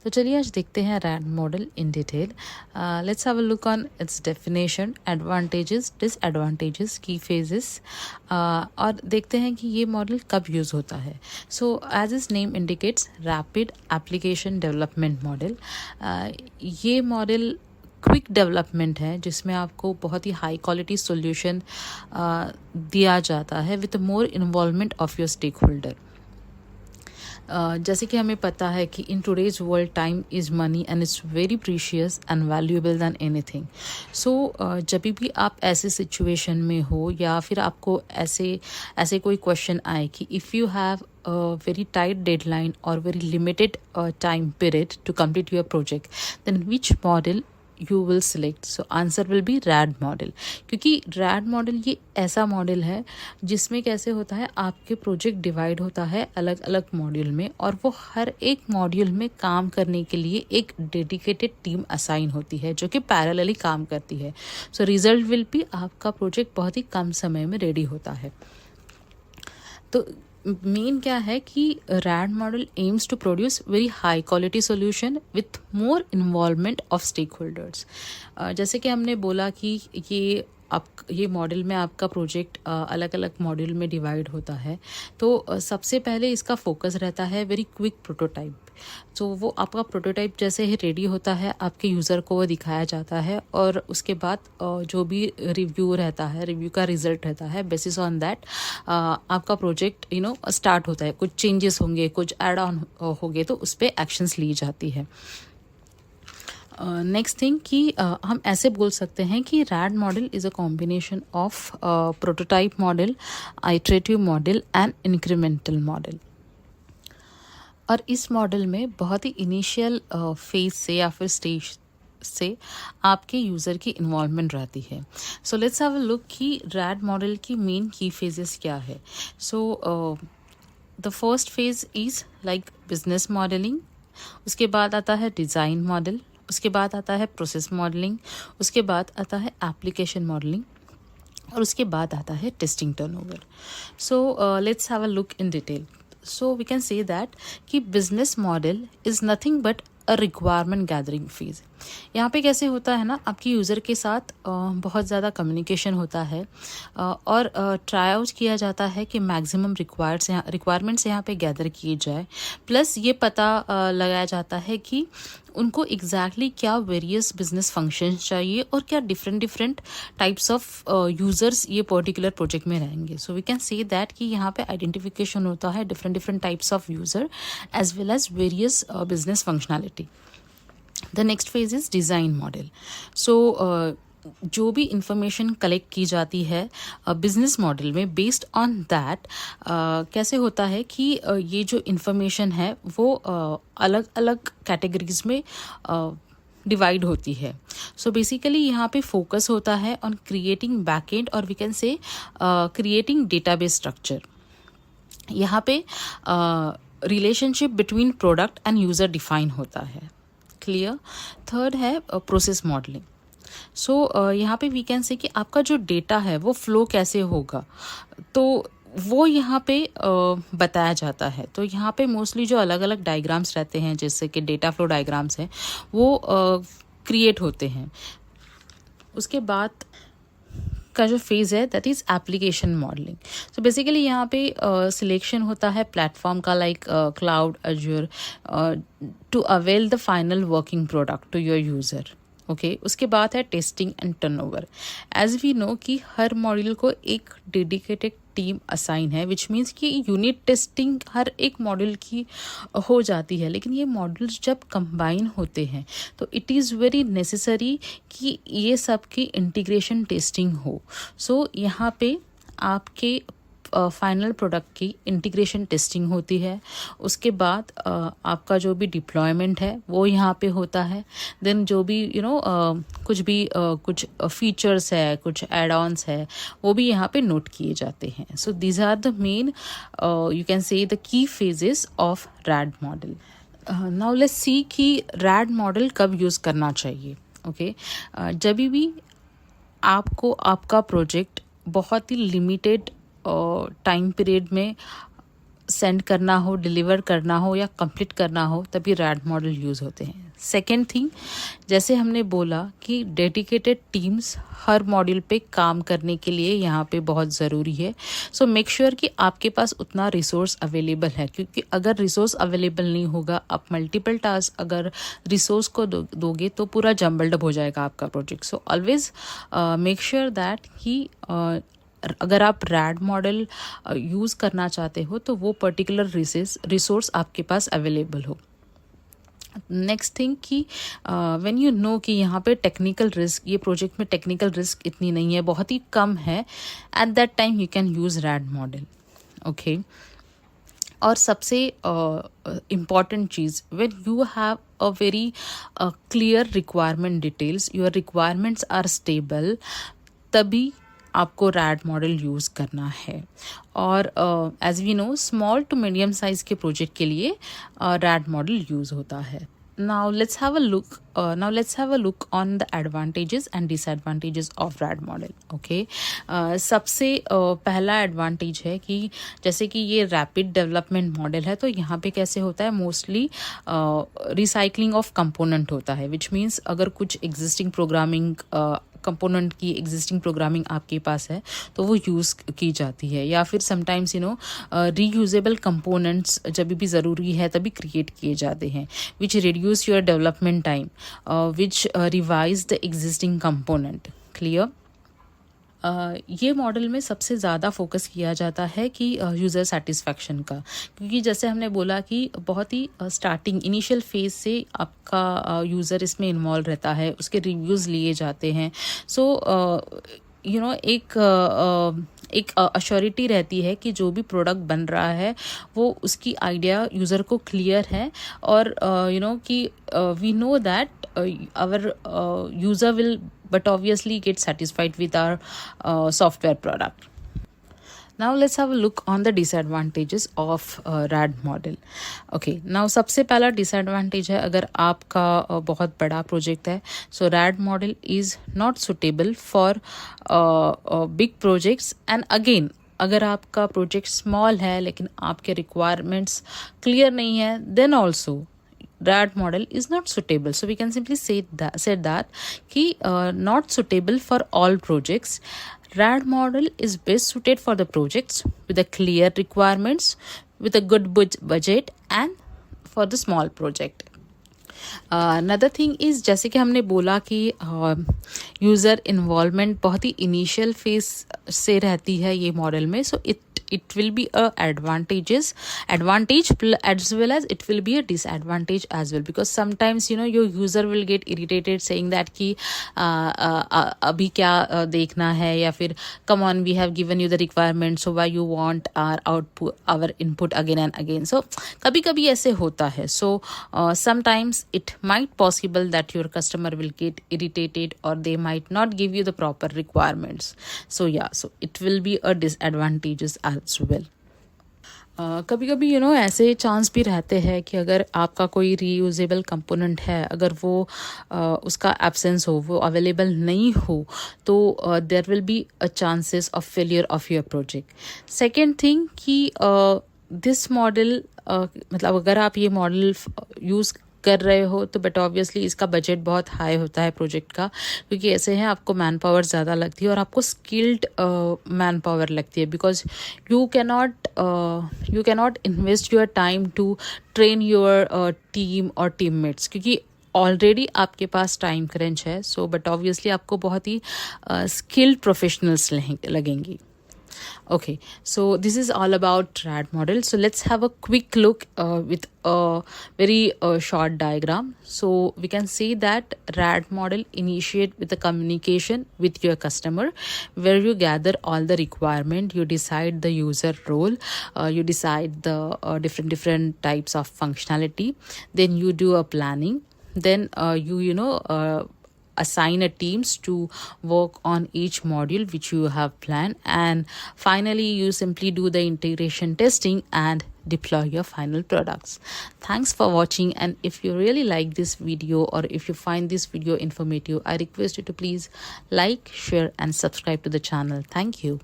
तो चलिए आज देखते हैं red model in detail. Let's have a look on it's definition, advantages, disadvantages, की फेजेस, और देखते हैं कि ये मॉडल कब यूज़ होता है। So as is name indicates, rapid application development model. ये मॉडल क्विक डेवलपमेंट है जिसमें आपको बहुत ही हाई क्वालिटी सॉल्यूशन दिया जाता है with more involvement of your stakeholder. जैसे कि हमें पता है कि in today's world time is money and it's very precious and valuable than anything. So जब भी आप ऐसे सिचुएशन में हो या फिर आपको ऐसे कोई क्वेश्चन आए कि if you have very tight deadline or very limited time period to complete your project, then which model you will select? So answer will be RAD model, क्योंकि RAD मॉडल ये ऐसा मॉडल है जिसमें कैसे होता है, आपके प्रोजेक्ट डिवाइड होता है अलग अलग मॉड्यूल में और वो हर एक मॉड्यूल में काम करने के लिए एक डेडिकेटेड टीम असाइन होती है जो कि पैरेलली काम करती है। सो रिजल्ट विल भी आपका प्रोजेक्ट बहुत ही कम समय में रेडी होता है। तो मेन क्या है कि RAD model aims to produce very high quality solution with more involvement of stakeholders. जैसे कि हमने बोला कि ये मॉडल में आपका प्रोजेक्ट अलग अलग मॉड्यूल में डिवाइड होता है। तो सबसे पहले इसका फोकस रहता है वेरी क्विक प्रोटोटाइप। तो वो आपका प्रोटोटाइप जैसे ही रेडी होता है आपके यूज़र को वो दिखाया जाता है और उसके बाद जो भी रिव्यू रहता है, रिव्यू का रिजल्ट रहता है, बेसिस ऑन दैट आपका प्रोजेक्ट स्टार्ट होता है। कुछ चेंजेस होंगे, कुछ ऐड ऑन होंगे तो उस पर एक्शंस ली जाती है। नेक्स्ट थिंग कि हम ऐसे बोल सकते हैं कि RAD model is a combination of prototype model, iterative model and incremental model. और इस मॉडल में बहुत ही इनिशियल फेज से या फिर स्टेज से आपके यूज़र की इन्वॉल्वमेंट रहती है। सो लेट्स हैव अ लुक कि रैड मॉडल की मेन की फेजेस क्या है। So the first phase is like business modelling, उसके बाद आता है डिज़ाइन मॉडल, उसके बाद आता है प्रोसेस मॉडलिंग, उसके बाद आता है एप्लीकेशन मॉडलिंग और उसके बाद आता है testing turnover. So let's have a look in detail. So we can say that कि business model is nothing but a requirement gathering phase. यहाँ पे कैसे होता है ना, आपके यूज़र के साथ बहुत ज़्यादा कम्युनिकेशन होता है और ट्राई आउट किया जाता है कि मैक्सिमम रिक्वायरमेंट्स यहाँ पे गैदर किए जाए। प्लस ये पता लगाया जाता है कि उनको एग्जैक्टली क्या वेरियस बिजनेस फंक्शंस चाहिए और क्या डिफरेंट टाइप्स ऑफ यूज़र्स ये पर्टिकुलर प्रोजेक्ट में रहेंगे। So we can say that कि यहाँ पे आइडेंटिफिकेशन होता है different types of user as well as various business functionality. The next phase is design model. So जो भी इंफॉर्मेशन कलेक्ट की जाती है बिजनेस मॉडल में, बेस्ड ऑन दैट कैसे होता है कि ये जो इंफॉर्मेशन है वो अलग अलग कैटेगरीज में डिवाइड होती है। सो बेसिकली यहाँ पे फोकस होता है ऑन क्रिएटिंग बैकएंड और we can say creating database structure. यहाँ पे relationship between product and user define होता है। क्लियर। थर्ड है प्रोसेस मॉडलिंग। सो यहाँ पे वी कैन से कि आपका जो डेटा है वो फ्लो कैसे होगा, तो वो यहाँ पे बताया जाता है। तो यहाँ पे मोस्टली जो अलग अलग डायग्राम्स रहते हैं, जैसे कि डेटा फ्लो डायग्राम्स हैं, वो क्रिएट होते हैं। उसके बाद का जो फेज़ है that is application modeling. So basically यहाँ पे सिलेक्शन होता है प्लेटफॉर्म का, like cloud, Azure, to avail the final working product to your user. Okay, उसके बाद है testing and turnover. As we know कि हर मॉड्यूल को एक डेडिकेटेड टीम असाइन है, विच मीन्स कि यूनिट टेस्टिंग हर एक मॉड्यूल की हो जाती है। लेकिन ये मॉड्यूल्स जब कंबाइन होते हैं तो इट इज़ वेरी नेसेसरी कि ये सब की इंटीग्रेशन टेस्टिंग हो। सो यहाँ पे आपके फाइनल प्रोडक्ट की इंटीग्रेशन टेस्टिंग होती है। उसके बाद आपका जो भी डिप्लॉयमेंट है वो यहाँ पे होता है। देन जो भी कुछ फीचर्स है, कुछ एड ऑन्स है, वो भी यहाँ पे नोट किए जाते हैं। So these are the main you can say the key phases of RAD model. Now let's see कि रैड मॉडल कब यूज़ करना चाहिए। ओके, जब भी आपको आपका प्रोजेक्ट बहुत ही लिमिटेड टाइम पीरियड में सेंड करना हो, डिलीवर करना हो या कंप्लीट करना हो, तभी रैड मॉडल यूज़ होते हैं। सेकेंड थिंग, जैसे हमने बोला कि डेडिकेटेड टीम्स हर मॉड्यूल पे काम करने के लिए यहाँ पे बहुत ज़रूरी है। सो मेक श्योर कि आपके पास उतना रिसोर्स अवेलेबल है, क्योंकि अगर रिसोर्स अवेलेबल नहीं होगा, आप मल्टीपल टास्क अगर रिसोर्स को दोगे तो पूरा जम्बल्ड अप हो जाएगा आपका project. So always make sure that कि अगर आप रैड मॉडल यूज़ करना चाहते हो तो वो पर्टिकुलर रिसोर्स आपके पास अवेलेबल हो। नेक्स्ट थिंग कि व्हेन यू नो कि यहाँ पे टेक्निकल रिस्क, ये प्रोजेक्ट में टेक्निकल रिस्क इतनी नहीं है, बहुत ही कम है, at that time you can use RAD model. Okay, और सबसे इम्पॉर्टेंट चीज़, when you have a very clear requirement details, your requirements are stable, तभी आपको रैड मॉडल यूज़ करना है। और as we know, small to medium size के project के लिए रैड मॉडल यूज़ होता है। Now let's have a look on the advantages and disadvantages of RAD model. Okay, सबसे पहला एडवांटेज है कि जैसे कि ये रैपिड डेवलपमेंट मॉडल है, तो यहाँ पे कैसे होता है, मोस्टली रिसाइकलिंग ऑफ कंपोनेंट होता है, विच मीन्स अगर कुछ एग्जिस्टिंग प्रोग्रामिंग कंपोनेंट की एग्जिस्टिंग प्रोग्रामिंग आपके पास है तो वो यूज़ की जाती है, या फिर समटाइम्स रीयूजेबल कंपोनेंट्स जब भी ज़रूरी है तभी क्रिएट किए जाते हैं, which reduce your development time, which revise the existing component. Clear? ये मॉडल में सबसे ज़्यादा फोकस किया जाता है कि यूज़र सेटिस्फैक्शन का, क्योंकि जैसे हमने बोला कि बहुत ही स्टार्टिंग इनिशियल फेज से आपका यूज़र इसमें इन्वॉल्व रहता है, उसके रिव्यूज़ लिए जाते हैं। सो एक अश्योरिटी रहती है कि जो भी प्रोडक्ट बन रहा है वो उसकी आइडिया यूज़र को क्लियर है, और कि we know that our user will but obviously get satisfied with our software product. Now let's have a look on the disadvantages of RAD model. Okay, now सबसे पहला disadvantage है, अगर आपका बहुत बड़ा प्रोजेक्ट है, so RAD model is not suitable for big projects. And again, अगर आपका प्रोजेक्ट स्मॉल है लेकिन आपके रिक्वायरमेंट्स क्लियर नहीं है, then also RAD model is not suitable. So we can simply say that कि not suitable for all projects. RAD model is best suited for the projects with a clear requirements, with a good budget, and for the small project. Another thing is, जैसे कि हमने बोला कि user involvement बहुत ही initial phase से रहती है ये मॉडल में, सो it will be a advantage as well as it will be a disadvantage as well, because sometimes your user will get irritated saying that कि अभी क्या देखना है, या फिर come on, we have given you the requirement, so why you want our input again and again. So कभी कभी ऐसे होता है. So sometimes it might possible that your customer will get irritated, or they might not give you the proper requirements. So it will be a disadvantages as well. कभी कभी ऐसे chance भी रहते हैं कि अगर आपका कोई रीयूजेबल कंपोनेंट है, अगर वो उसका एब्सेंस हो, वो अवेलेबल नहीं हो, तो there will be a chances of failure of your project. Second thing कि दिस मॉडल, मतलब अगर आप ये मॉडल यूज़ कर रहे हो तो बट ऑब्वियसली इसका बजट बहुत हाई होता है प्रोजेक्ट का, क्योंकि ऐसे हैं आपको मैन पावर ज़्यादा लगती है और आपको स्किल्ड मैन पावर लगती है, because you cannot invest your time to train your team और टीममेट्स, क्योंकि ऑलरेडी आपके पास टाइम क्रंच है. सो बट ऑब्वियसली आपको बहुत ही स्किल्ड प्रोफेशनल्स लगेंगी. Okay, so this is all about RAD model. So let's have a quick look with a very short diagram. So we can see that RAD model initiate with the communication with your customer, where you gather all the requirement, you decide the user role, you decide the different types of functionality, then you do a planning, then you assign a teams to work on each module which you have planned, and finally you simply do the integration testing and deploy your final products. Thanks for watching, and if you really like this video or if you find this video informative, I request you to please like, share and subscribe to the channel. Thank you.